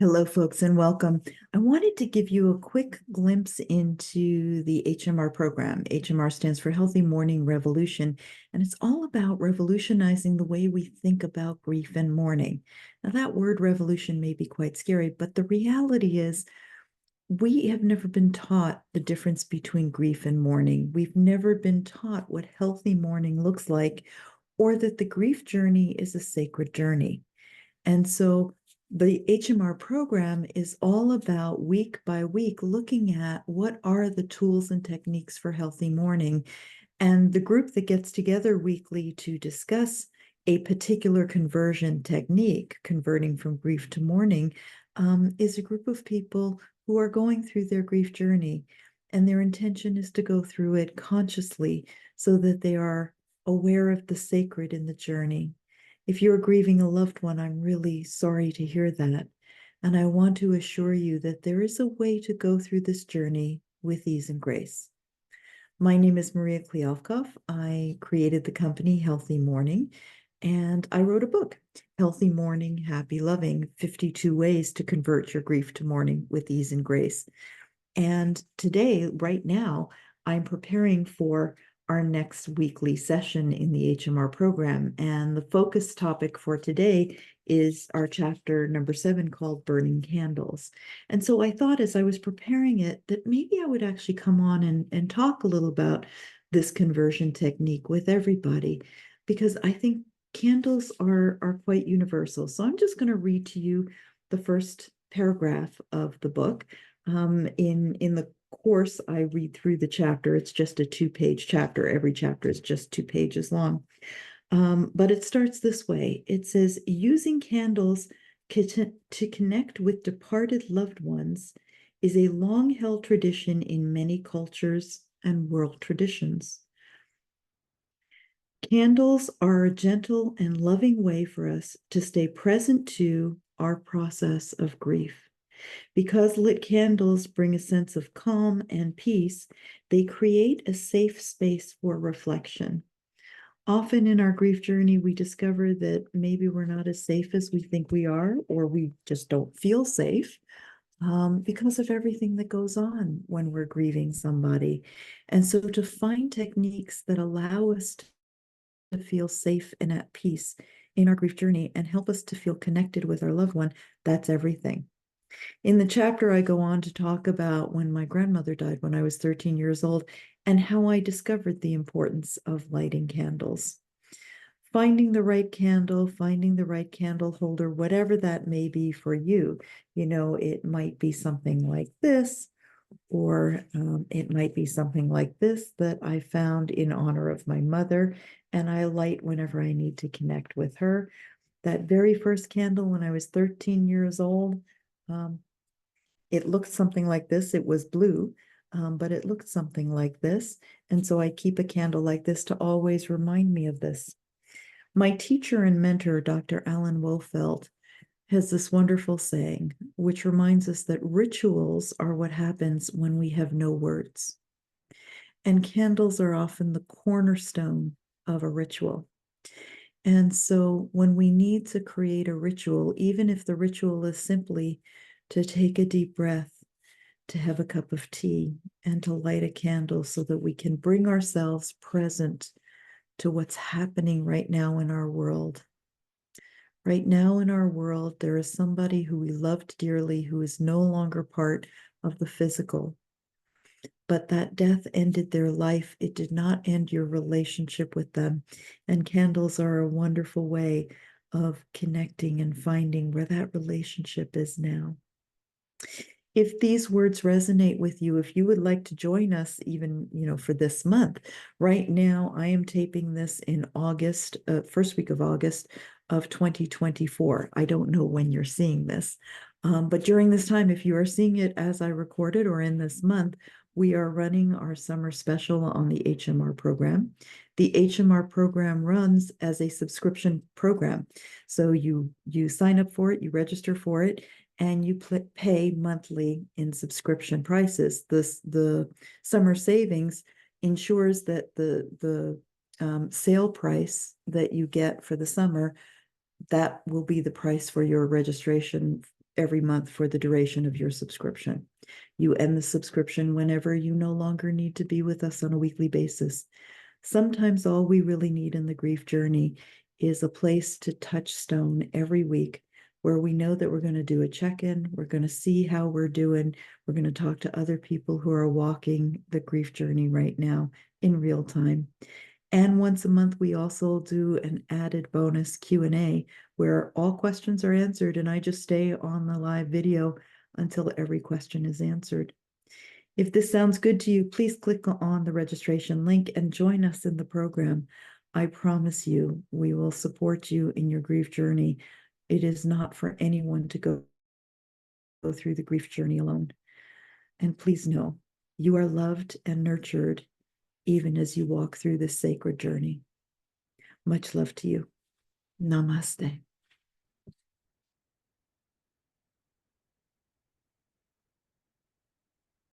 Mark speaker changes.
Speaker 1: Hello, folks, and welcome. I wanted to give you a quick glimpse into the HMR program. HMR stands for Healthy Mourning Revolution, and it's all about revolutionizing the way we think about grief and mourning. Now, that word revolution may be quite scary, but the reality is we have never been taught the difference between grief and mourning. We've never been taught what healthy mourning looks like, or that the grief journey is a sacred journey. And so the HMR program is all about week by week looking at what are the tools and techniques for healthy mourning. And the group that gets together weekly to discuss a particular conversion technique, converting from grief to mourning, is a group of people who are going through their grief journey. And their intention is to go through it consciously so that they are aware of the sacred in the journey. If you're grieving a loved one, I'm really sorry to hear that. And I want to assure you that there is a way to go through this journey with ease and grace. My name is Maria Kliavkov. I created the company Healthy Mourning, and I wrote a book, Healthy Mourning, Happy Loving, 52 Ways to Convert Your Grief to Mourning with Ease and Grace. And today, right now, I'm preparing for our next weekly session in the HMR program. And the focus topic for today is our chapter number 7 called Burning Candles. And so I thought as I was preparing it that maybe I would actually come on and talk a little about this conversion technique with everybody, because I think candles are quite universal. So I'm just going to read to you the first paragraph of the book. In the course, I read through the chapter. It's just a 2-page chapter. Every chapter is just 2 pages long. But it starts this way. It says, using candles to connect with departed loved ones is a long-held tradition in many cultures and world traditions. Candles are a gentle and loving way for us to stay present to our process of grief. Because lit candles bring a sense of calm and peace, they create a safe space for reflection. Often in our grief journey, we discover that maybe we're not as safe as we think we are, or we just don't feel safe because of everything that goes on when we're grieving somebody. And so to find techniques that allow us to feel safe and at peace in our grief journey and help us to feel connected with our loved one, that's everything. In the chapter, I go on to talk about when my grandmother died when I was 13 years old and how I discovered the importance of lighting candles. Finding the right candle, finding the right candle holder, whatever that may be for you. You know, it might be something like this, or it might be something like this that I found in honor of my mother, and I light whenever I need to connect with her. That very first candle when I was 13 years old, it looked something like this. It was blue, but it looked something like this. And so I keep a candle like this to always remind me of this. My teacher and mentor, Dr. Alan Wolfelt, has this wonderful saying, which reminds us that rituals are what happens when we have no words. And candles are often the cornerstone of a ritual. And so when we need to create a ritual, even if the ritual is simply to take a deep breath, to have a cup of tea, and to light a candle so that we can bring ourselves present to what's happening right now in our world. Right now in our world, there is somebody who we loved dearly who is no longer part of the physical. But that death ended their life. It did not end your relationship with them. And candles are a wonderful way of connecting and finding where that relationship is now. If these words resonate with you, if you would like to join us even, for this month, right now I am taping this in August, first week of August of 2024. I don't know when you're seeing this, but during this time, if you are seeing it as I recorded or in this month, we are running our summer special on the HMR program. The HMR program runs as a subscription program. So you sign up for it, you register for it, and you pay monthly in subscription prices. The summer savings ensures that the sale price that you get for the summer, that will be the price for your registration every month for the duration of your subscription. You end the subscription whenever you no longer need to be with us on a weekly basis. Sometimes all we really need in the grief journey is a place to touch stone every week where we know that we're going to do a check-in, we're going to see how we're doing, we're going to talk to other people who are walking the grief journey right now in real time. And once a month, we also do an added bonus Q&A where all questions are answered, and I just stay on the live video until every question is answered. If this sounds good to you, please click on the registration link and join us in the program. I promise you, we will support you in your grief journey. It is not for anyone to go through the grief journey alone. And please know, you are loved and nurtured even as you walk through this sacred journey. Much love to you. Namaste.